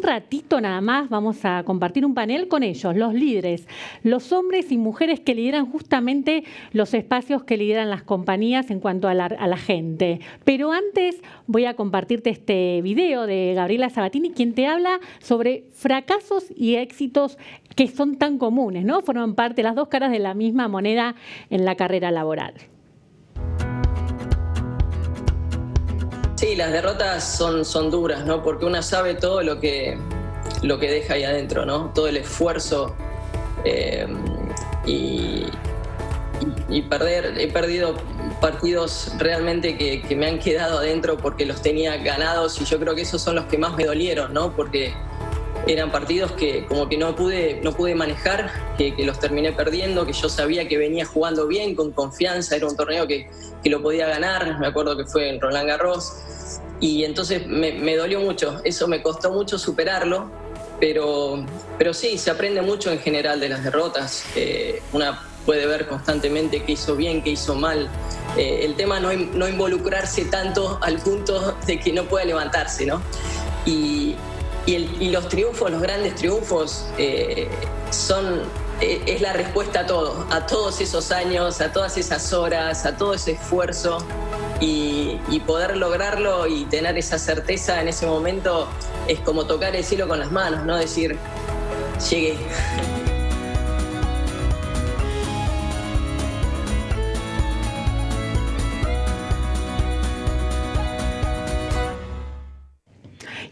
un ratito nada más vamos a compartir un panel con ellos, los líderes, los hombres y mujeres que lideran justamente los espacios que lideran las compañías en cuanto a la gente. Pero antes voy a compartirte este video de Gabriela Sabatini, quien te habla sobre fracasos y éxitos que son tan comunes, ¿no? Forman parte de las dos caras de la misma moneda en la carrera laboral. Sí, las derrotas son duras, ¿no? Porque uno sabe todo lo que deja ahí adentro, ¿no? Todo el esfuerzo y perder. He perdido partidos realmente que me han quedado adentro porque los tenía ganados, y yo creo que esos son los que más me dolieron, ¿no? Porque eran partidos que como que no pude manejar, que los terminé perdiendo, que yo sabía que venía jugando bien, con confianza, era un torneo que lo podía ganar, me acuerdo que fue en Roland Garros, y entonces me dolió mucho, eso me costó mucho superarlo, pero sí, se aprende mucho en general de las derrotas. Una puede ver constantemente qué hizo bien, qué hizo mal. El tema no involucrarse tanto al punto de que no pueda levantarse, ¿no? Y los triunfos, los grandes triunfos, es la respuesta a todo, a todos esos años, a todas esas horas, a todo ese esfuerzo, y poder lograrlo y tener esa certeza en ese momento es como tocar el cielo con las manos, ¿no? Decir, llegué.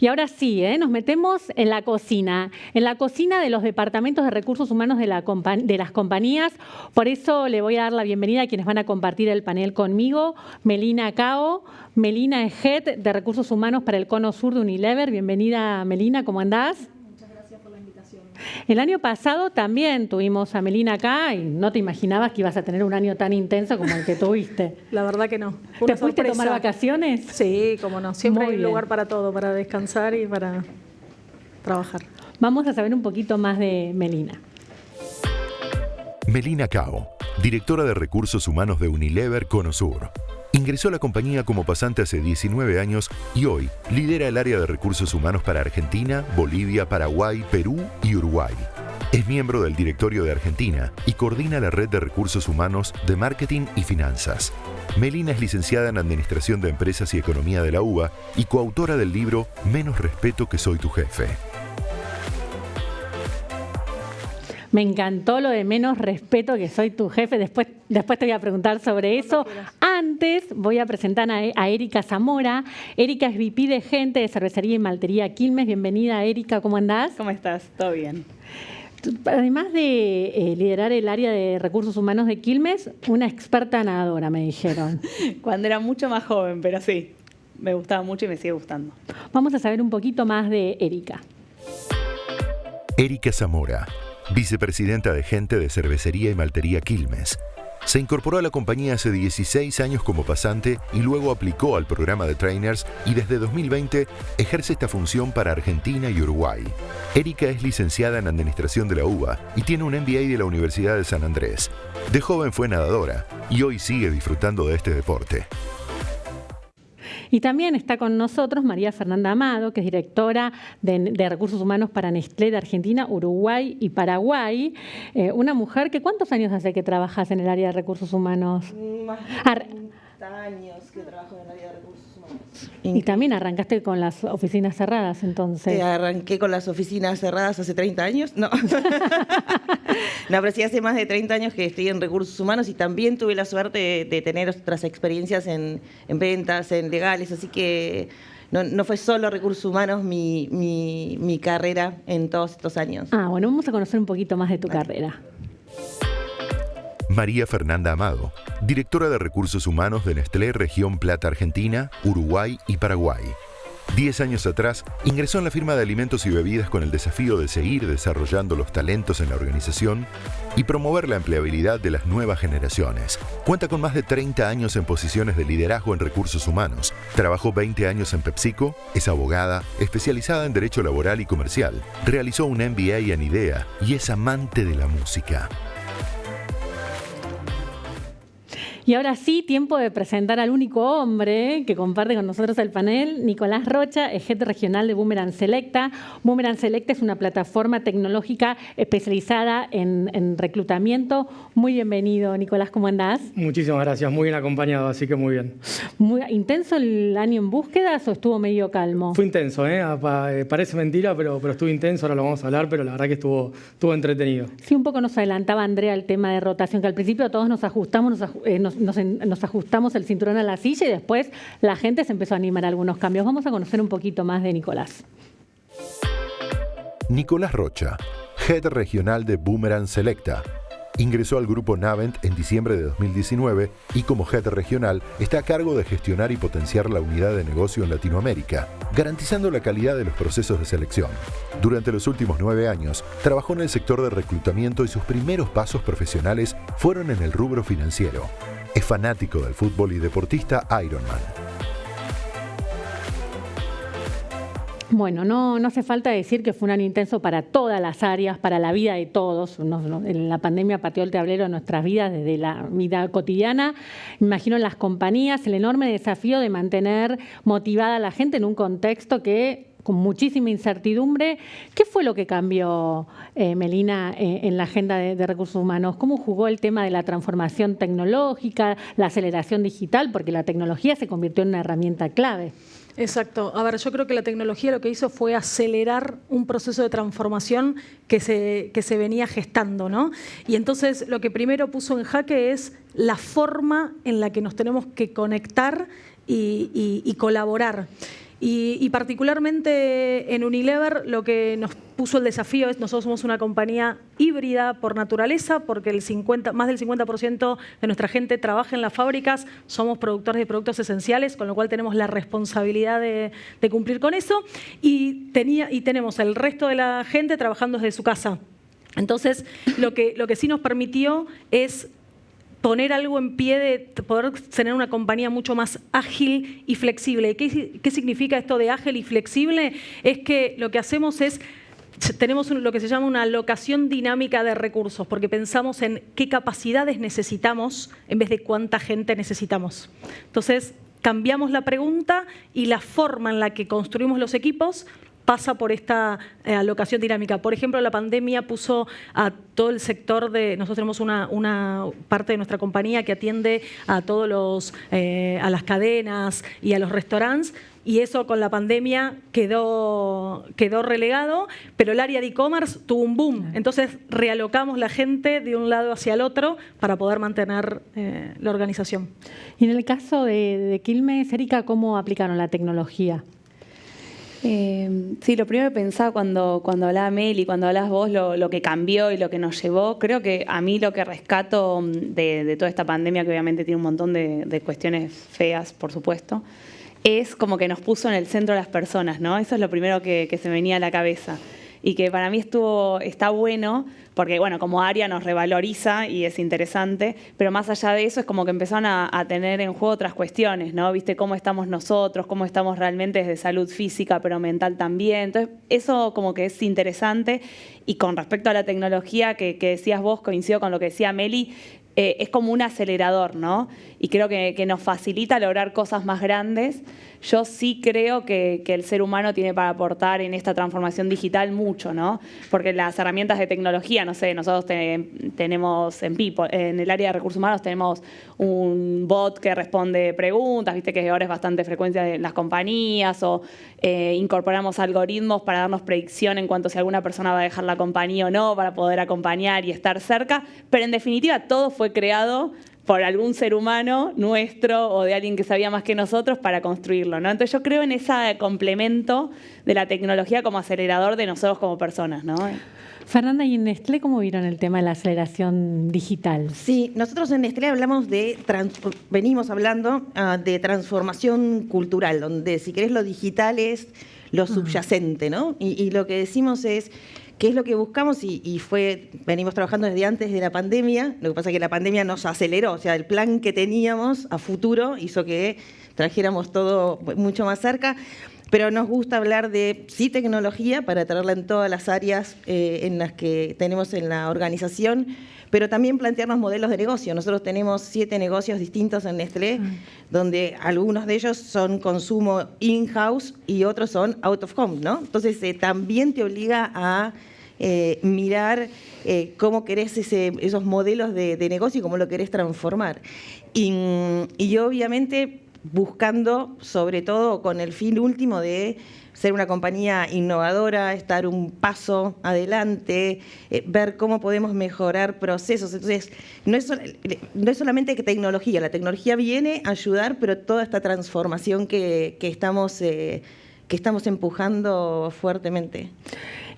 Y ahora sí, nos metemos en la cocina de los departamentos de recursos humanos de las compañías. Por eso le voy a dar la bienvenida a quienes van a compartir el panel conmigo. Melina Cao. Melina es Head de Recursos Humanos para el Cono Sur de Unilever. Bienvenida, Melina, ¿cómo andás? Muchas gracias por la invitación. El año pasado también tuvimos a Melina acá y no te imaginabas que ibas a tener un año tan intenso como el que tuviste. La verdad que no. ¿Te fuiste a tomar vacaciones? Sí, cómo no. Siempre hay lugar para todo, para descansar y para trabajar. Vamos a saber un poquito más de Melina. Melina Cao, directora de Recursos Humanos de Unilever Cono Sur. Ingresó a la compañía como pasante hace 19 años y hoy lidera el área de recursos humanos para Argentina, Bolivia, Paraguay, Perú y Uruguay. Es miembro del directorio de Argentina y coordina la red de recursos humanos de marketing y finanzas. Melina es licenciada en Administración de Empresas y Economía de la UBA y coautora del libro Menos respeto que soy tu jefe. Me encantó lo de menos respeto que soy tu jefe. Después te voy a preguntar sobre eso. Antes voy a presentar a Erika Zamora. Erika es VP de Gente de Cervecería y Maltería Quilmes. Bienvenida, Erika. ¿Cómo andás? ¿Cómo estás? ¿Todo bien? Además de liderar el área de recursos humanos de Quilmes, una experta nadadora, me dijeron. Cuando era mucho más joven, pero sí, me gustaba mucho y me sigue gustando. Vamos a saber un poquito más de Erika. Erika Zamora, vicepresidenta de Gente de Cervecería y Maltería Quilmes. Se incorporó a la compañía hace 16 años como pasante y luego aplicó al programa de trainers y desde 2020 ejerce esta función para Argentina y Uruguay. Erika es licenciada en Administración de la UBA y tiene un MBA de la Universidad de San Andrés. De joven fue nadadora y hoy sigue disfrutando de este deporte. Y también está con nosotros María Fernanda Amado, que es directora de Recursos Humanos para Nestlé de Argentina, Uruguay y Paraguay. Una mujer que ¿cuántos años hace que trabajas en el área de recursos humanos? Más de 30 años que trabajo en el área de recursos humanos. Y también arrancaste con las oficinas cerradas, entonces. Arranqué con las oficinas cerradas hace 30 años, no. No, pero sí hace más de 30 años que estoy en recursos humanos y también tuve la suerte de tener otras experiencias en ventas, en legales, así que no fue solo recursos humanos mi carrera en todos estos años. Bueno, vamos a conocer un poquito más de tu carrera. María Fernanda Amado, directora de Recursos Humanos de Nestlé Región Plata Argentina, Uruguay y Paraguay. 10 años atrás, ingresó en la firma de alimentos y bebidas con el desafío de seguir desarrollando los talentos en la organización y promover la empleabilidad de las nuevas generaciones. Cuenta con más de 30 años en posiciones de liderazgo en recursos humanos. Trabajó 20 años en PepsiCo, es abogada, especializada en Derecho Laboral y Comercial. Realizó un MBA en IDEA y es amante de la música. Y ahora sí, tiempo de presentar al único hombre que comparte con nosotros el panel, Nicolás Rocha, es jefe regional de Boomerang Selecta. Boomerang Selecta es una plataforma tecnológica especializada en reclutamiento. Muy bienvenido, Nicolás, ¿cómo andás? Muchísimas gracias, muy bien acompañado, así que muy bien. Muy intenso el año en búsquedas o estuvo medio calmo? Fue intenso, parece mentira, pero estuvo intenso, ahora lo vamos a hablar, pero la verdad que estuvo entretenido. Sí, un poco nos adelantaba Andrea el tema de rotación, que al principio todos nos ajustamos el cinturón a la silla y después la gente se empezó a animar a algunos cambios. Vamos a conocer un poquito más de Nicolás. Nicolás Rocha, Head Regional de Boomerang Selecta. Ingresó al grupo Navent en diciembre de 2019 y como Head Regional está a cargo de gestionar y potenciar la unidad de negocio en Latinoamérica, garantizando la calidad de los procesos de selección. Durante los últimos 9 años, trabajó en el sector de reclutamiento y sus primeros pasos profesionales fueron en el rubro financiero. Es fanático del fútbol y deportista Ironman. Bueno, no hace falta decir que fue un año intenso para todas las áreas, para la vida de todos. La pandemia pateó el tablero de nuestras vidas desde la vida cotidiana. Me imagino en las compañías el enorme desafío de mantener motivada a la gente en un contexto que con muchísima incertidumbre. ¿Qué fue lo que cambió, Melina, en la agenda de recursos humanos? ¿Cómo jugó el tema de la transformación tecnológica, la aceleración digital? Porque la tecnología se convirtió en una herramienta clave. Exacto. A ver, yo creo que la tecnología lo que hizo fue acelerar un proceso de transformación que se venía gestando, ¿no? Y entonces lo que primero puso en jaque es la forma en la que nos tenemos que conectar y colaborar. Y particularmente en Unilever lo que nos puso el desafío es, nosotros somos una compañía híbrida por naturaleza, porque más del 50% de nuestra gente trabaja en las fábricas, somos productores de productos esenciales, con lo cual tenemos la responsabilidad de cumplir con eso, y tenemos el resto de la gente trabajando desde su casa. Entonces, lo que sí nos permitió es poner algo en pie de poder tener una compañía mucho más ágil y flexible. ¿Qué significa esto de ágil y flexible? Es que lo que hacemos es, tenemos lo que se llama una alocación dinámica de recursos, porque pensamos en qué capacidades necesitamos en vez de cuánta gente necesitamos. Entonces, cambiamos la pregunta y la forma en la que construimos los equipos pasa por esta alocación dinámica. Por ejemplo, la pandemia puso a todo el sector de... Nosotros tenemos una parte de nuestra compañía que atiende a todos a las cadenas y a los restaurantes, y eso con la pandemia quedó relegado, pero el área de e-commerce tuvo un boom. Entonces realocamos la gente de un lado hacia el otro para poder mantener la organización. Y en el caso de Quilmes, Erika, ¿cómo aplicaron la tecnología? Sí, lo primero que pensaba cuando hablaba Meli, cuando hablabas vos, lo que cambió y lo que nos llevó, creo que a mí lo que rescato de toda esta pandemia, que obviamente tiene un montón de cuestiones feas, por supuesto, es como que nos puso en el centro a las personas, ¿no? Eso es lo primero que se me venía a la cabeza. Y que para mí está bueno, porque bueno, como área nos revaloriza y es interesante, pero más allá de eso es como que empezaron a tener en juego otras cuestiones, ¿no? Viste cómo estamos nosotros, cómo estamos realmente desde salud física, pero mental también. Entonces, eso como que es interesante. Y con respecto a la tecnología que decías vos, coincido con lo que decía Meli, es como un acelerador, ¿no? Y creo que nos facilita lograr cosas más grandes. Yo sí creo que el ser humano tiene para aportar en esta transformación digital mucho, ¿no? Porque las herramientas de tecnología, no sé, nosotros tenemos en el área de recursos humanos tenemos un bot que responde preguntas, viste que ahora es bastante frecuencia en las compañías, o incorporamos algoritmos para darnos predicción en cuanto a si alguna persona va a dejar la compañía o no, para poder acompañar y estar cerca, pero en definitiva todo fue creado por algún ser humano nuestro o de alguien que sabía más que nosotros para construirlo, ¿no? Entonces yo creo en ese complemento de la tecnología como acelerador de nosotros como personas, ¿no? Fernanda, ¿y en Nestlé cómo vieron el tema de la aceleración digital? Sí, nosotros en Nestlé venimos hablando de transformación cultural, donde si querés lo digital es lo subyacente, ¿no? Y lo que decimos es ¿qué es lo que buscamos? Venimos trabajando desde antes de la pandemia. Lo que pasa es que la pandemia nos aceleró. O sea, el plan que teníamos a futuro hizo que trajéramos todo mucho más cerca. pero nos gusta hablar de, sí, tecnología para traerla en todas las áreas en las que tenemos en la organización, pero también plantearnos modelos de negocio. Nosotros tenemos 7 negocios distintos en Nestlé, donde algunos de ellos son consumo in-house y otros son out of home, ¿no? Entonces, también te obliga a mirar cómo querés esos modelos de negocio y cómo lo querés transformar. Y obviamente buscando, sobre todo con el fin último de ser una compañía innovadora, estar un paso adelante, ver cómo podemos mejorar procesos. Entonces, no es solamente que tecnología, la tecnología viene a ayudar, pero toda esta transformación que estamos empujando fuertemente.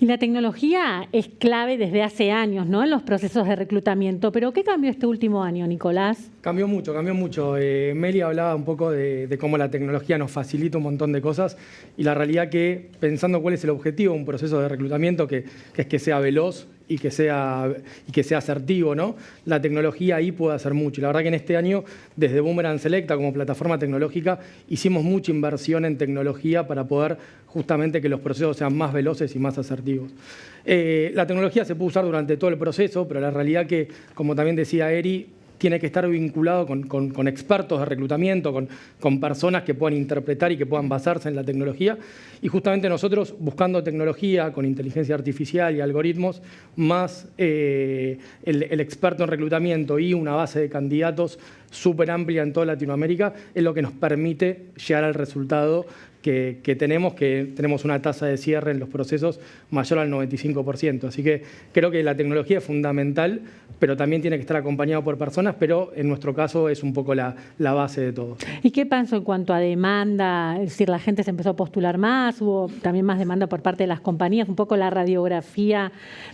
Y la tecnología es clave desde hace años, ¿no?, en los procesos de reclutamiento. ¿Pero qué cambió este último año, Nicolás? Cambió mucho, cambió mucho. Meli hablaba un poco de cómo la tecnología nos facilita un montón de cosas y la realidad que, pensando cuál es el objetivo de un proceso de reclutamiento, que es que sea veloz y que sea asertivo, ¿no? La tecnología ahí puede hacer mucho. Y la verdad que en este año, desde Boomerang Selecta como plataforma tecnológica, hicimos mucha inversión en tecnología para poder justamente que los procesos sean más veloces y más asertivos. La tecnología se puede usar durante todo el proceso, pero la realidad que, como también decía Eri, tiene que estar vinculado con expertos de reclutamiento, con personas que puedan interpretar y que puedan basarse en la tecnología. Y justamente nosotros, buscando tecnología con inteligencia artificial y algoritmos, más el experto en reclutamiento y una base de candidatos súper amplia en toda Latinoamérica, es lo que nos permite llegar al resultado que tenemos una tasa de cierre en los procesos mayor al 95%. Así que creo que la tecnología es fundamental, pero también tiene que estar acompañado por personas, pero en nuestro caso es un poco la base de todo. ¿Y qué pasó en cuanto a demanda? Es decir, ¿la gente se empezó a postular más? ¿Hubo también más demanda por parte de las compañías? Un poco la radiografía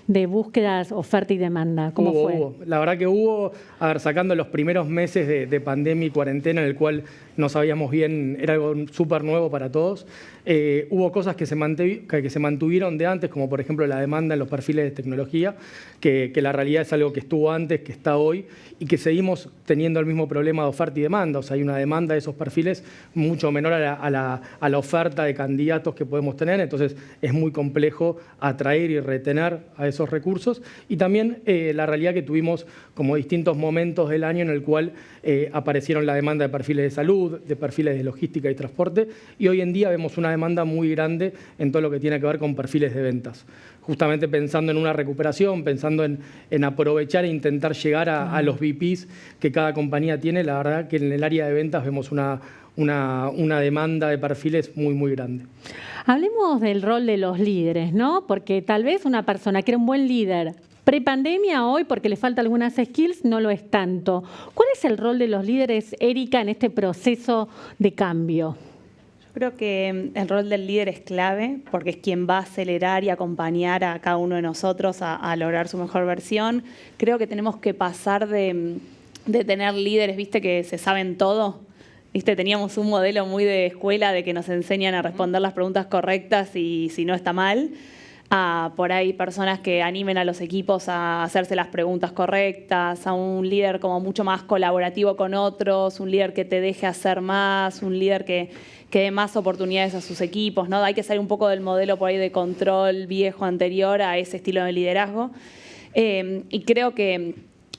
de búsquedas, oferta y demanda. ¿Cómo fue? Hubo. La verdad que hubo, sacando los primeros meses de pandemia y cuarentena, en el cual no sabíamos bien, era algo súper nuevo para todos. Hubo cosas que se mantuvieron de antes, como por ejemplo la demanda en los perfiles de tecnología, que la realidad es algo que estuvo antes, que está hoy, y que seguimos teniendo el mismo problema de oferta y demanda. O sea, hay una demanda de esos perfiles mucho menor a la oferta de candidatos que podemos tener, entonces es muy complejo atraer y retener a esos recursos. Y también la realidad que tuvimos como distintos momentos del año en el cual aparecieron la demanda de perfiles de salud, de perfiles de logística y transporte, y hoy en día vemos una demanda muy grande en todo lo que tiene que ver con perfiles de ventas. Justamente pensando en una recuperación, pensando en aprovechar e intentar llegar a los VPs que cada compañía tiene, la verdad que en el área de ventas vemos una demanda de perfiles muy, muy grande. Hablemos del rol de los líderes, ¿no? Porque tal vez una persona que era un buen líder prepandemia, hoy, porque le falta algunas skills, no lo es tanto. ¿Cuál es el rol de los líderes, Erika, en este proceso de cambio? Yo creo que el rol del líder es clave porque es quien va a acelerar y acompañar a cada uno de nosotros a lograr su mejor versión. Creo que tenemos que pasar de tener líderes, viste, que se saben todo. ¿Viste? Teníamos un modelo muy de escuela de que nos enseñan a responder las preguntas correctas y si no está mal, a por ahí personas que animen a los equipos a hacerse las preguntas correctas, a un líder como mucho más colaborativo con otros, un líder que te deje hacer más, un líder que dé más oportunidades a sus equipos, ¿no? Hay que salir un poco del modelo por ahí de control viejo anterior a ese estilo de liderazgo. Y creo que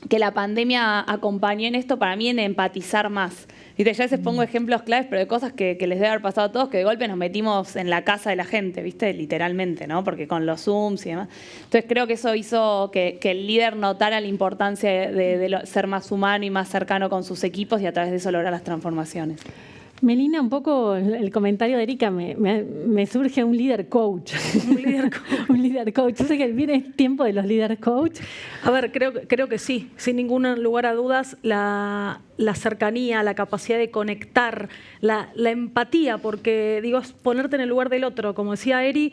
la pandemia acompañó en esto, para mí, en empatizar más. ¿Viste? Ya a veces pongo ejemplos claves, pero de cosas que les debe haber pasado a todos, que de golpe nos metimos en la casa de la gente, ¿viste? Literalmente, ¿no? Porque con los Zooms y demás. Entonces creo que eso hizo que el líder notara la importancia de ser más humano y más cercano con sus equipos y a través de eso lograr las transformaciones. Melina, un poco el comentario de Erika, me surge un líder coach. Un líder coach. Un líder coach. Yo sé que viene el tiempo de los líder coach. A ver, creo que sí. Sin ningún lugar a dudas, la cercanía, la capacidad de conectar, la empatía, porque digo, es ponerte en el lugar del otro. Como decía Eri,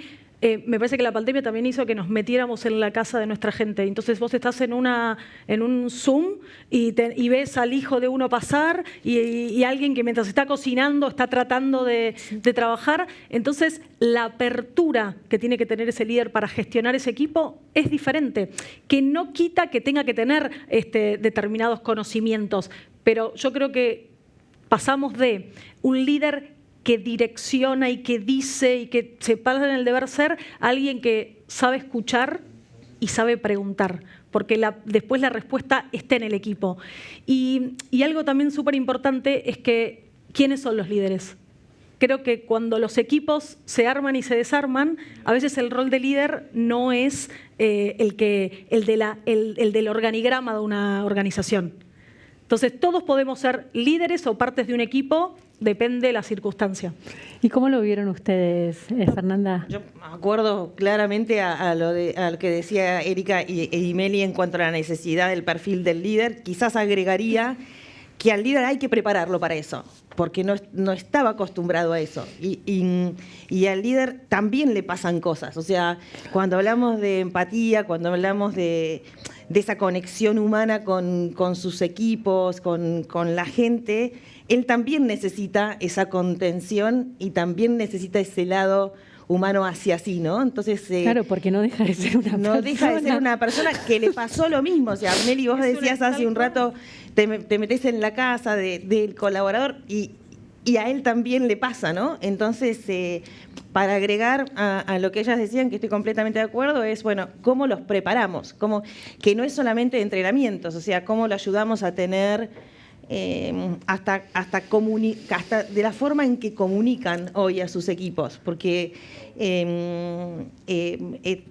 me parece que la pandemia también hizo que nos metiéramos en la casa de nuestra gente. Entonces vos estás en un Zoom y ves al hijo de uno pasar y alguien que mientras está cocinando está tratando de trabajar. Entonces la apertura que tiene que tener ese líder para gestionar ese equipo es diferente, que no quita que tenga que tener determinados conocimientos, pero yo creo que pasamos de un líder que direcciona y que dice y que se pasa en el deber ser, a alguien que sabe escuchar y sabe preguntar, porque después la respuesta está en el equipo. Y algo también súper importante es que, ¿quiénes son los líderes? Creo que cuando los equipos se arman y se desarman, a veces el rol de líder no es el del organigrama de una organización. Entonces, todos podemos ser líderes o partes de un equipo, depende de la circunstancia. ¿Y cómo lo vieron ustedes, Fernanda? Yo me acuerdo claramente a lo que decía Erika y Meli en cuanto a la necesidad del perfil del líder. Quizás agregaría que al líder hay que prepararlo para eso, porque no estaba acostumbrado a eso. Y al líder también le pasan cosas. O sea, cuando hablamos de empatía, cuando hablamos de esa conexión humana con sus equipos, con la gente, él también necesita esa contención y también necesita ese lado humano hacia sí, ¿no? Entonces, claro, porque no deja de ser una persona. No deja de ser una persona que le pasó lo mismo. O sea, Meli, vos decías hace un rato, te metés en la casa del colaborador y a él también le pasa, ¿no? Entonces, para agregar a lo que ellas decían, que estoy completamente de acuerdo, es, bueno, ¿cómo los preparamos? Que no es solamente de entrenamientos, o sea, ¿cómo lo ayudamos a tener hasta de la forma en que comunican hoy a sus equipos? Porque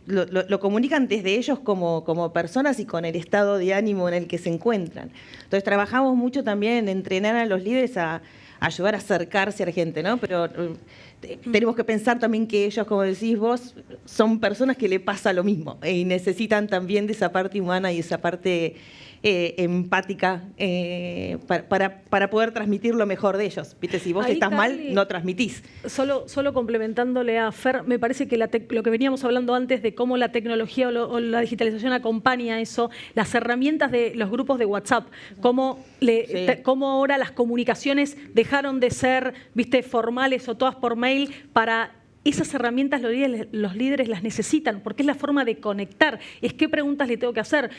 lo comunican desde ellos como personas y con el estado de ánimo en el que se encuentran. Entonces, trabajamos mucho también en entrenar a los líderes a ayudar a acercarse a la gente, ¿no? Pero tenemos que pensar también que ellos, como decís vos, son personas que le pasa lo mismo y necesitan también de esa parte humana y esa parte empática para poder transmitir lo mejor de ellos. ¿Viste? Si vos estás mal, no transmitís. Solo complementándole a Fer, me parece que lo que veníamos hablando antes de cómo la tecnología o la digitalización acompaña eso, las herramientas de los grupos de WhatsApp, cómo ahora las comunicaciones dejaron de ser, ¿viste?, formales o todas por mail para... Esas herramientas los líderes las necesitan porque es la forma de conectar. Es qué preguntas le tengo que hacer.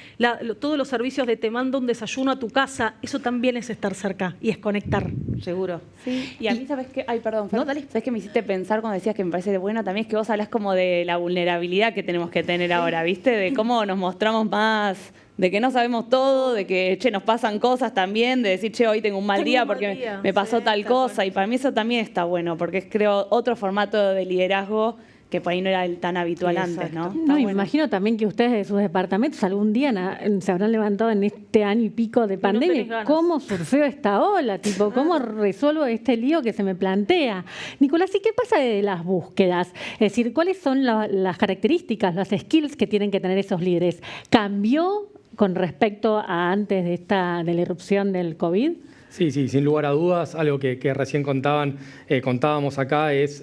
Todos los servicios de te mando un desayuno a tu casa, eso también es estar cerca y es conectar. Seguro. Sí, y a mí, ¿sabes qué? Ay, perdón, no, dale. ¿Sabes qué me hiciste pensar cuando decías que me parece bueno también? Es que vos hablas como de la vulnerabilidad que tenemos que tener ahora, ¿viste? De cómo nos mostramos más... de que no sabemos todo, de que, nos pasan cosas también, de decir, hoy tengo un mal día porque me pasó tal cosa. Y para mí eso también está bueno, porque es, creo, otro formato de liderazgo que por ahí no era el tan habitual antes, ¿no? No, bueno. Imagino también que ustedes de sus departamentos algún día se habrán levantado en este año y pico de pandemia. ¿Cómo surfeo esta ola? Tipo, ¿cómo resuelvo este lío que se me plantea? Nicolás, ¿y qué pasa de las búsquedas? Es decir, ¿cuáles son las características, las skills que tienen que tener esos líderes? ¿Cambió con respecto a antes de la irrupción del COVID? Sí, sin lugar a dudas, algo que recién contábamos acá es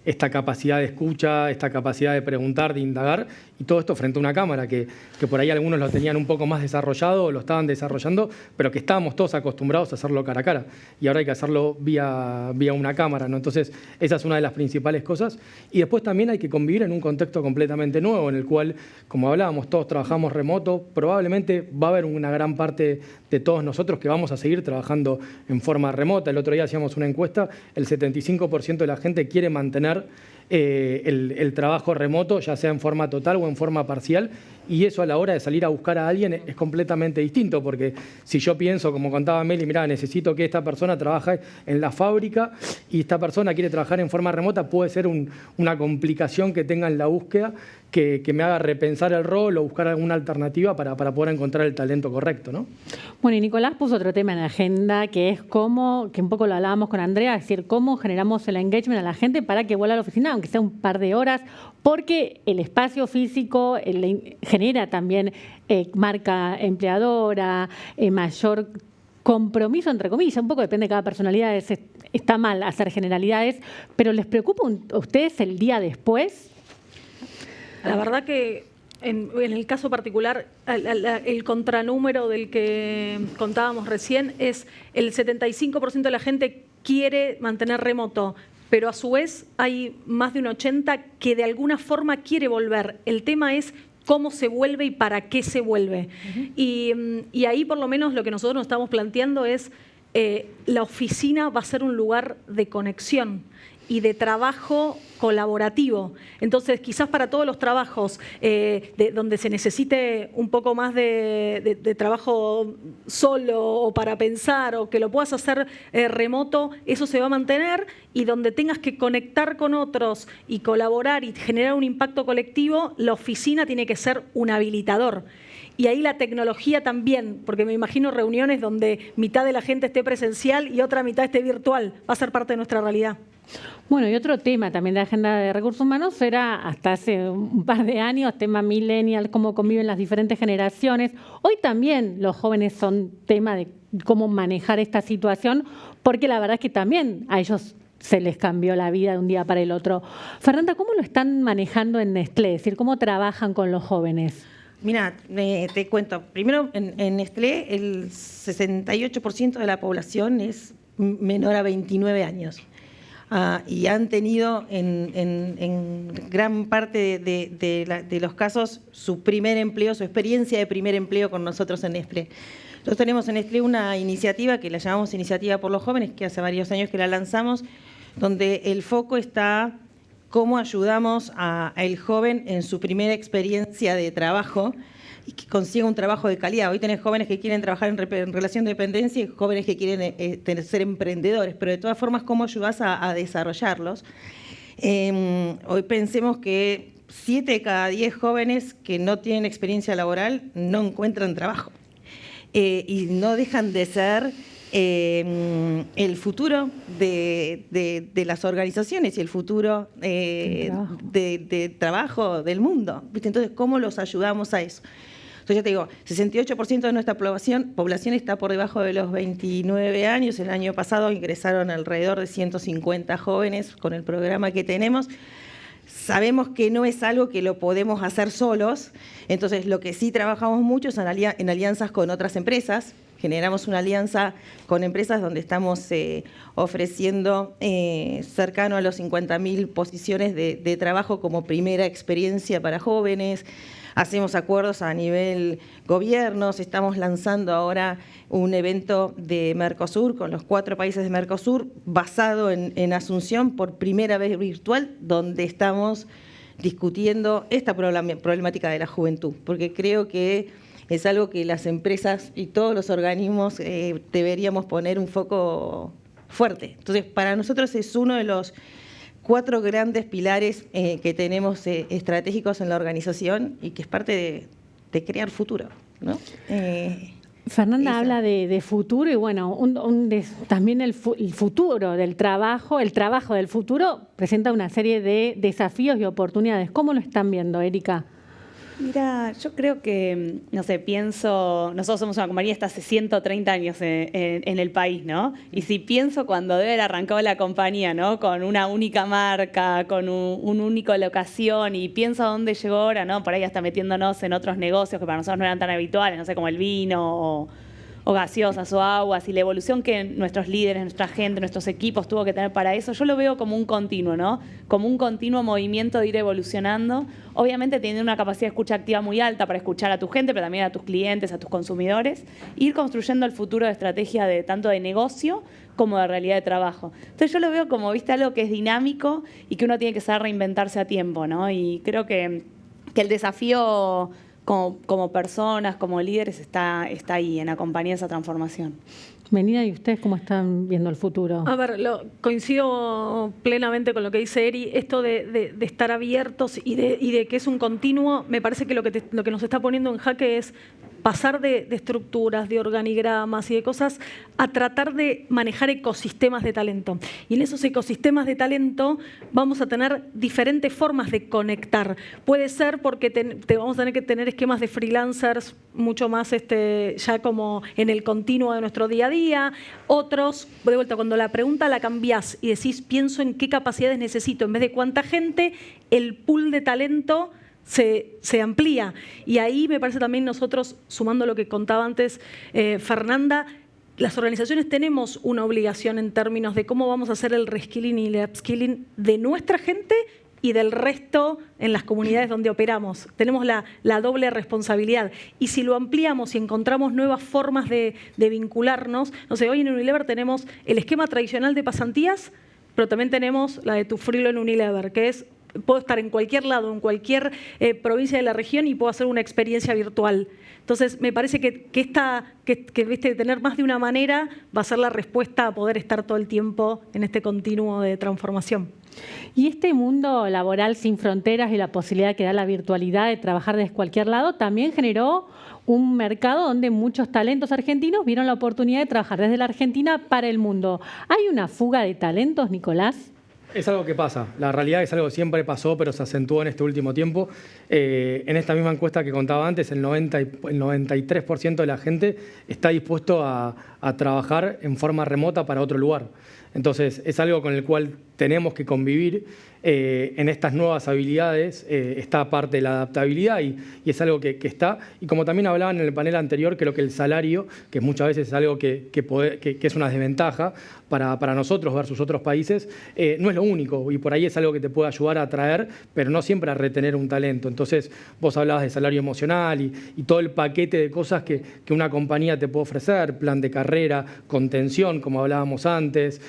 esta capacidad de escucha, esta capacidad de preguntar, de indagar, y todo esto frente a una cámara, que por ahí algunos lo tenían un poco más desarrollado, o lo estaban desarrollando, pero que estábamos todos acostumbrados a hacerlo cara a cara, y ahora hay que hacerlo vía una cámara, ¿no? Entonces, esa es una de las principales cosas, y después también hay que convivir en un contexto completamente nuevo, en el cual, como hablábamos, todos trabajamos remoto, probablemente va a haber una gran parte de todos nosotros que vamos a seguir trabajando en forma remota. El otro día hacíamos una encuesta, el 75% de la gente quiere mantener el trabajo remoto, ya sea en forma total o en forma parcial, y eso a la hora de salir a buscar a alguien es completamente distinto, porque si yo pienso, como contaba Meli, mirá, necesito que esta persona trabaje en la fábrica y esta persona quiere trabajar en forma remota, puede ser una complicación que tenga en la búsqueda que me haga repensar el rol o buscar alguna alternativa para poder encontrar el talento correcto, ¿no? Bueno, y Nicolás puso otro tema en la agenda, que es cómo, que un poco lo hablábamos con Andrea, es decir, cómo generamos el engagement a la gente para que vuelva a la oficina, aunque sea un par de horas, porque el espacio físico genera también marca empleadora, mayor compromiso, entre comillas, un poco depende de cada personalidad, está mal hacer generalidades, pero ¿les preocupa a ustedes el día después? La verdad que en el caso particular, el contranúmero del que contábamos recién es el 75% de la gente quiere mantener remoto, pero a su vez hay más de un 80% que de alguna forma quiere volver. El tema es cómo se vuelve y para qué se vuelve. Y ahí por lo menos lo que nosotros nos estamos planteando es la oficina va a ser un lugar de conexión y de trabajo colaborativo. Entonces, quizás para todos los trabajos donde se necesite un poco más de trabajo solo o para pensar o que lo puedas hacer remoto, eso se va a mantener, y donde tengas que conectar con otros y colaborar y generar un impacto colectivo, la oficina tiene que ser un habilitador. Y ahí la tecnología también, porque me imagino reuniones donde mitad de la gente esté presencial y otra mitad esté virtual, va a ser parte de nuestra realidad. Bueno, y otro tema también de la agenda de recursos humanos era, hasta hace un par de años, tema millennial, cómo conviven las diferentes generaciones. Hoy también los jóvenes son tema de cómo manejar esta situación, porque la verdad es que también a ellos se les cambió la vida de un día para el otro. Fernanda, ¿cómo lo están manejando en Nestlé? Es decir, ¿cómo trabajan con los jóvenes? Mira, te cuento. Primero, en Nestlé el 68% de la población es menor a 29 años. Y han tenido en gran parte de los casos su primer empleo, su experiencia de primer empleo con nosotros en Nestlé. Nosotros tenemos en Nestlé una iniciativa que la llamamos Iniciativa por los Jóvenes, que hace varios años que la lanzamos, donde el foco está cómo ayudamos al joven en su primera experiencia de trabajo y que consiga un trabajo de calidad. Hoy tenés jóvenes que quieren trabajar en relación de dependencia y jóvenes que quieren ser emprendedores, pero de todas formas, ¿cómo ayudás a desarrollarlos? Hoy pensemos que 7 de cada 10 jóvenes que no tienen experiencia laboral no encuentran trabajo y no dejan de ser el futuro de las organizaciones y el futuro de trabajo del mundo. Entonces, ¿cómo los ayudamos a eso? Entonces, ya te digo, 68% de nuestra población está por debajo de los 29 años. El año pasado ingresaron alrededor de 150 jóvenes con el programa que tenemos. Sabemos que no es algo que lo podemos hacer solos, entonces lo que sí trabajamos mucho es en alianzas con otras empresas. Generamos una alianza con empresas donde estamos ofreciendo cercano a los 50.000 posiciones de trabajo como primera experiencia para jóvenes. Hacemos acuerdos a nivel gobiernos. Estamos lanzando ahora un evento de Mercosur con los 4 países de Mercosur basado en Asunción por primera vez virtual, donde estamos discutiendo esta problemática de la juventud, porque creo que es algo que las empresas y todos los organismos deberíamos poner un foco fuerte. Entonces, para nosotros es uno de los 4 grandes pilares que tenemos estratégicos en la organización y que es parte de crear futuro, ¿no? Fernanda habla de futuro y bueno, también el futuro del trabajo, el trabajo del futuro presenta una serie de desafíos y oportunidades. ¿Cómo lo están viendo, Erika? Mira, yo creo que, no sé, nosotros somos una compañía que está hace 130 años en el país, ¿no? Y si pienso cuando debe haber arrancado la compañía, ¿no? Con una única marca, con un único locación, y pienso a dónde llegó ahora, ¿no? Por ahí hasta metiéndonos en otros negocios que para nosotros no eran tan habituales, no sé, como el vino o gaseosas o aguas, y la evolución que nuestros líderes, nuestra gente, nuestros equipos tuvo que tener para eso, yo lo veo como un continuo, ¿no? Como un continuo movimiento de ir evolucionando, obviamente teniendo una capacidad de escucha activa muy alta para escuchar a tu gente, pero también a tus clientes, a tus consumidores, ir construyendo el futuro de estrategia tanto de negocio como de realidad de trabajo. Entonces yo lo veo como, viste, algo que es dinámico y que uno tiene que saber reinventarse a tiempo, ¿no? Y creo que el desafío como personas, como líderes, está ahí, en acompañar esa transformación. Melina, ¿y ustedes cómo están viendo el futuro? A ver, coincido plenamente con lo que dice Eri. Esto de estar abiertos y de que es un continuo, me parece que lo que nos está poniendo en jaque es pasar de estructuras, de organigramas y de cosas a tratar de manejar ecosistemas de talento. Y en esos ecosistemas de talento vamos a tener diferentes formas de conectar. Puede ser porque vamos a tener que tener esquemas de freelancers mucho más ya como en el continuo de nuestro día a día. Otros, de vuelta, cuando la pregunta la cambiás y decís, pienso en qué capacidades necesito en vez de cuánta gente, el pool de talento se amplía. Y ahí me parece también nosotros, sumando lo que contaba antes Fernanda, las organizaciones tenemos una obligación en términos de cómo vamos a hacer el reskilling y el upskilling de nuestra gente y del resto en las comunidades donde operamos. Tenemos la doble responsabilidad. Y si lo ampliamos y encontramos nuevas formas de vincularnos, no sé, hoy en Unilever tenemos el esquema tradicional de pasantías, pero también tenemos la de Tu Frilo en Unilever, que es, puedo estar en cualquier lado, en cualquier provincia de la región y puedo hacer una experiencia virtual. Entonces, me parece que tener más de una manera va a ser la respuesta a poder estar todo el tiempo en este continuo de transformación. Y este mundo laboral sin fronteras y la posibilidad que da la virtualidad de trabajar desde cualquier lado también generó un mercado donde muchos talentos argentinos vieron la oportunidad de trabajar desde la Argentina para el mundo. ¿Hay una fuga de talentos, Nicolás? Es algo que pasa. La realidad es algo que siempre pasó, pero se acentuó en este último tiempo. En esta misma encuesta que contaba antes, el 93% de la gente está dispuesto a trabajar en forma remota para otro lugar. Entonces, es algo con el cual tenemos que convivir. En estas nuevas habilidades está parte de la adaptabilidad y es algo que está. Y como también hablaban en el panel anterior, creo que el salario, que muchas veces es algo que es una desventaja para nosotros versus otros países, no es lo único. Y por ahí es algo que te puede ayudar a atraer, pero no siempre a retener un talento. Entonces, vos hablabas de salario emocional y todo el paquete de cosas que una compañía te puede ofrecer, plan de carrera, contención, como hablábamos antes.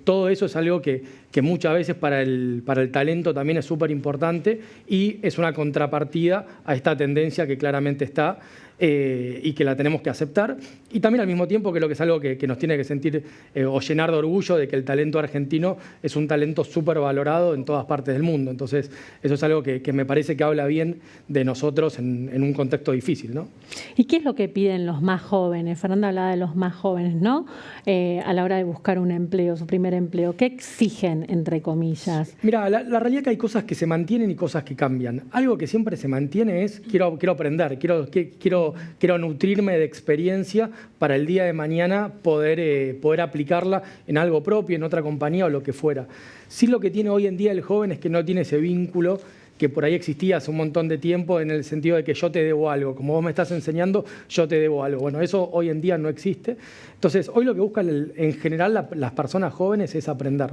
Todo eso es algo que muchas veces para el talento también es súper importante y es una contrapartida a esta tendencia que claramente está y que la tenemos que aceptar. Y también al mismo tiempo creo que es algo que nos tiene que sentir o llenar de orgullo de que el talento argentino es un talento súper valorado en todas partes del mundo. Entonces, eso es algo que me parece que habla bien de nosotros en un contexto difícil, ¿no? ¿Y qué es lo que piden los más jóvenes? Fernanda hablaba de los más jóvenes, ¿no? A la hora de buscar un empleo, su primer empleo. ¿Qué exigen, entre comillas? Mira, la realidad es que hay cosas que se mantienen y cosas que cambian. Algo que siempre se mantiene es quiero aprender, quiero nutrirme de experiencia para el día de mañana poder aplicarla en algo propio, en otra compañía o lo que fuera. Sí, lo que tiene hoy en día el joven es que no tiene ese vínculo que por ahí existía hace un montón de tiempo en el sentido de que yo te debo algo, como vos me estás enseñando, yo te debo algo. Bueno, eso hoy en día no existe. Entonces, hoy lo que buscan en general las personas jóvenes es aprender.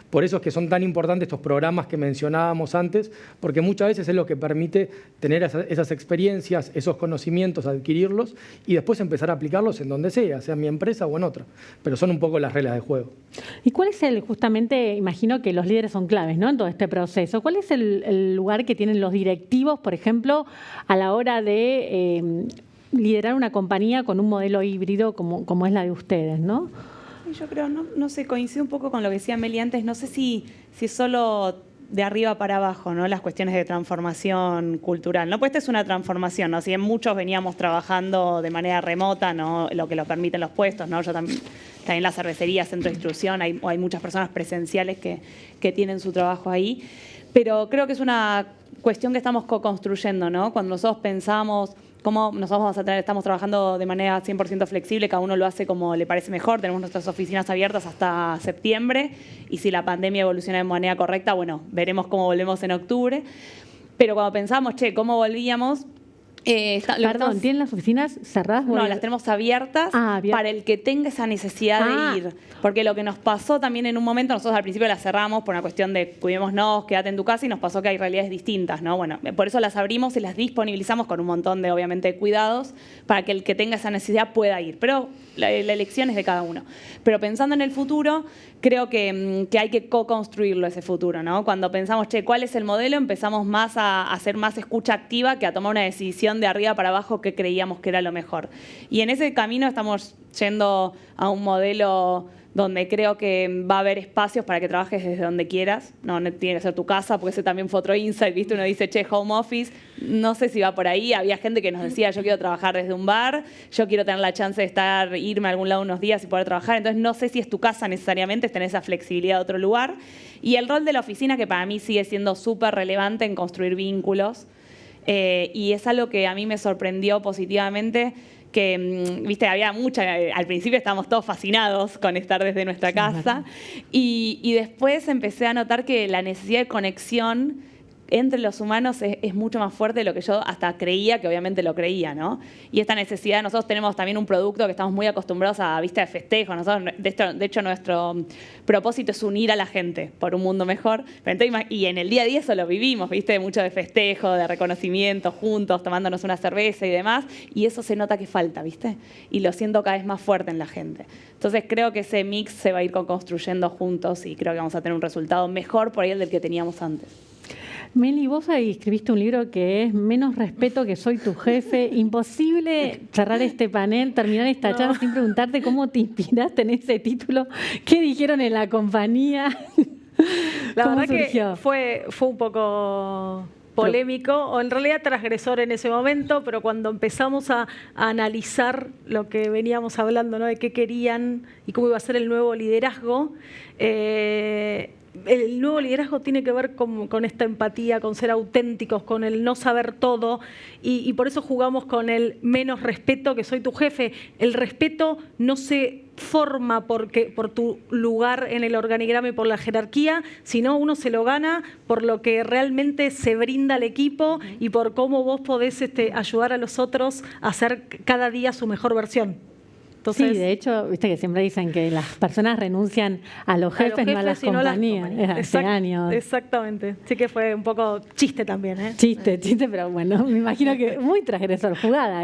Por eso es que son tan importantes estos programas que mencionábamos antes, porque muchas veces es lo que permite tener esas experiencias, esos conocimientos, adquirirlos y después empezar a aplicarlos en donde sea en mi empresa o en otra. Pero son un poco las reglas de juego. ¿Y cuál es justamente, imagino que los líderes son claves, ¿no?, en todo este proceso? ¿Cuál es el lugar que tienen los directivos, por ejemplo, a la hora de liderar una compañía con un modelo híbrido como es la de ustedes, ¿no? Yo creo, no sé, coincido un poco con lo que decía Meli antes, no sé si es solo de arriba para abajo, ¿no?, las cuestiones de transformación cultural, ¿no? Pues esta es una transformación, ¿no? Si bien muchos veníamos trabajando de manera remota, ¿no?, lo que lo permiten los puestos, ¿no? Yo también la cervecería, centro de instrucción, hay muchas personas presenciales que tienen su trabajo ahí, pero creo que es una cuestión que estamos co-construyendo, ¿no? Cuando nosotros pensamos cómo nosotros estamos trabajando de manera 100% flexible, cada uno lo hace como le parece mejor, tenemos nuestras oficinas abiertas hasta septiembre y si la pandemia evoluciona de manera correcta, bueno, veremos cómo volvemos en octubre. Pero cuando pensamos, ¿cómo volvíamos? Perdón, ¿tienen las oficinas cerradas? No, las tenemos abiertas para el que tenga esa necesidad de ir. Porque lo que nos pasó también en un momento, nosotros al principio las cerramos por una cuestión de cuidémonos, quédate en tu casa, y nos pasó que hay realidades distintas, ¿no? Bueno, por eso las abrimos y las disponibilizamos con un montón de, obviamente, cuidados para que el que tenga esa necesidad pueda ir. Pero la elección es de cada uno. Pero pensando en el futuro, creo que hay que co-construirlo ese futuro, ¿no? Cuando pensamos, ¿cuál es el modelo? Empezamos más a hacer más escucha activa que a tomar una decisión de arriba para abajo que creíamos que era lo mejor. Y en ese camino estamos yendo a un modelo donde creo que va a haber espacios para que trabajes desde donde quieras. No tiene que ser tu casa, porque ese también fue otro insight, ¿viste? Uno dice, home office, no sé si va por ahí. Había gente que nos decía, yo quiero trabajar desde un bar, yo quiero tener la chance de irme a algún lado unos días y poder trabajar. Entonces, no sé si es tu casa necesariamente, es tener esa flexibilidad de otro lugar. Y el rol de la oficina, que para mí sigue siendo súper relevante en construir vínculos. Y es algo que a mí me sorprendió positivamente, que, viste, había al principio estábamos todos fascinados con estar desde nuestra casa y después empecé a notar que la necesidad de conexión entre los humanos es mucho más fuerte de lo que yo hasta creía, que obviamente lo creía, ¿no? Y esta necesidad, nosotros tenemos también un producto que estamos muy acostumbrados a vista de festejo. Nosotros, de hecho, nuestro propósito es unir a la gente por un mundo mejor. Pero entonces, y en el día a día eso lo vivimos, ¿viste? Mucho de festejo, de reconocimiento, juntos, tomándonos una cerveza y demás. Y eso se nota que falta, ¿viste? Y lo siento cada vez más fuerte en la gente. Entonces creo que ese mix se va a ir construyendo juntos y creo que vamos a tener un resultado mejor por ahí del que teníamos antes. Meli, vos ahí escribiste un libro que es Menos respeto que soy tu jefe. Imposible cerrar este panel, terminar esta charla sin preguntarte cómo te inspiraste en ese título. ¿Qué dijeron en la compañía? La ¿Cómo verdad surgió? que fue un poco polémico, o en realidad transgresor en ese momento, pero cuando empezamos a analizar lo que veníamos hablando, ¿no? De qué querían y cómo iba a ser el nuevo liderazgo, el nuevo liderazgo tiene que ver con esta empatía, con ser auténticos, con el no saber todo, y por eso jugamos con el menos respeto que soy tu jefe. El respeto no se forma por tu lugar en el organigrama y por la jerarquía, sino uno se lo gana por lo que realmente se brinda al equipo y por cómo vos podés ayudar a los otros a hacer cada día su mejor versión. Entonces, sí, de hecho, viste que siempre dicen que las personas renuncian a los jefes, no a las compañías. Hace años. Exactamente. Sí que fue un poco chiste también, ¿eh? Chiste, pero bueno, me imagino que muy transgresor. Jugada.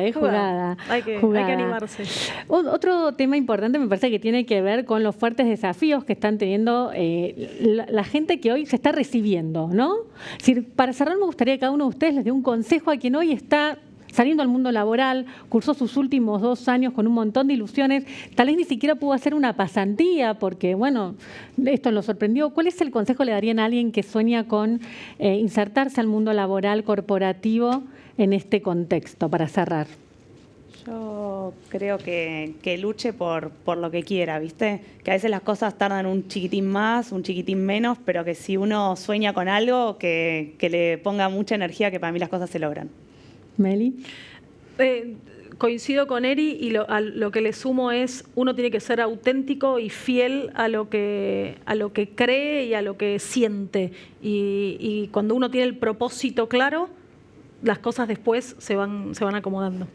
Hay que animarse. Otro tema importante me parece que tiene que ver con los fuertes desafíos que están teniendo la gente que hoy se está recibiendo, ¿no? Es decir, para cerrar, me gustaría que cada uno de ustedes les dé un consejo a quien hoy está saliendo al mundo laboral, cursó sus últimos 2 años con un montón de ilusiones, tal vez ni siquiera pudo hacer una pasantía porque, bueno, esto lo sorprendió. ¿Cuál es el consejo que le darían a alguien que sueña con insertarse al mundo laboral corporativo en este contexto, para cerrar? Yo creo que luche por lo que quiera, ¿viste? Que a veces las cosas tardan un chiquitín más, un chiquitín menos, pero que si uno sueña con algo, que le ponga mucha energía, que para mí las cosas se logran. Meli. Coincido con Eri y lo que le sumo es uno tiene que ser auténtico y fiel a lo que cree y a lo que siente. Y cuando uno tiene el propósito claro, las cosas después se van acomodando.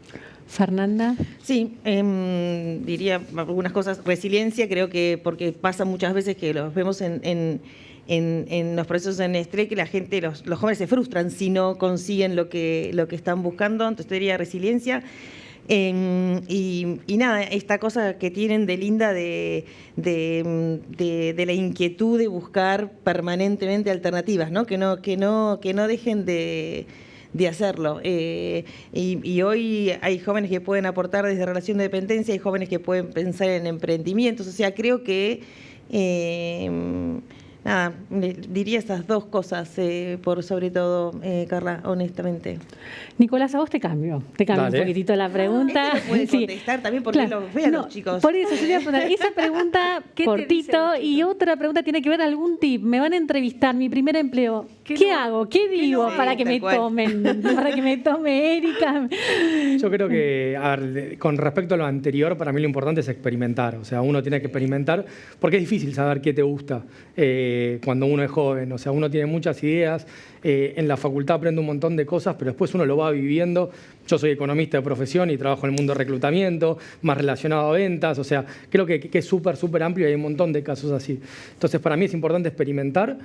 Fernanda. Sí, diría algunas cosas. Resiliencia, creo que porque pasa muchas veces que los vemos en los procesos en Nestlé, que la gente, los jóvenes se frustran si no consiguen lo que están buscando. Entonces, diría resiliencia. Y nada, esta cosa que tienen de linda de la inquietud de buscar permanentemente alternativas, ¿no? Que no dejen de hacerlo. Y hoy hay jóvenes que pueden aportar desde relación de dependencia, hay jóvenes que pueden pensar en emprendimientos. O sea, creo que nada, diría esas 2 cosas, por sobre todo, Carla, honestamente. Nicolás, a vos te cambio un poquitito la pregunta. Lo puede contestar también porque lo vean los chicos. Por eso yo te voy a poner esa pregunta cortito, y otra pregunta tiene que ver algún tip. Me van a entrevistar, mi primer empleo. ¿Qué hago? ¿Qué digo para que me tomen? Para que me tome Erika. Yo creo que, a ver, con respecto a lo anterior, para mí lo importante es experimentar. O sea, uno tiene que experimentar porque es difícil saber qué te gusta cuando uno es joven. O sea, uno tiene muchas ideas. En la facultad aprende un montón de cosas, pero después uno lo va viviendo. Yo soy economista de profesión y trabajo en el mundo de reclutamiento, más relacionado a ventas. O sea, creo que es súper amplio y hay un montón de casos así. Entonces, para mí es importante experimentar.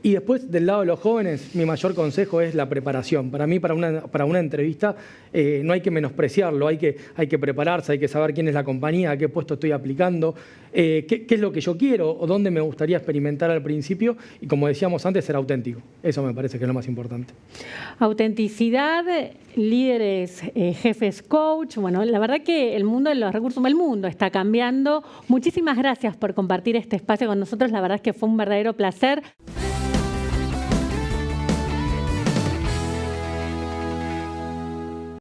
Y después, del lado de los jóvenes, mi mayor consejo es la preparación. Para mí, para una entrevista, no hay que menospreciarlo, hay que prepararse, hay que saber quién es la compañía, a qué puesto estoy aplicando, qué es lo que yo quiero o dónde me gustaría experimentar al principio. Y como decíamos antes, ser auténtico. Eso me parece que es lo más importante. Autenticidad, líderes, jefes, coach. Bueno, la verdad que el mundo de los recursos humanos, el mundo está cambiando. Muchísimas gracias por compartir este espacio con nosotros. La verdad es que fue un verdadero placer.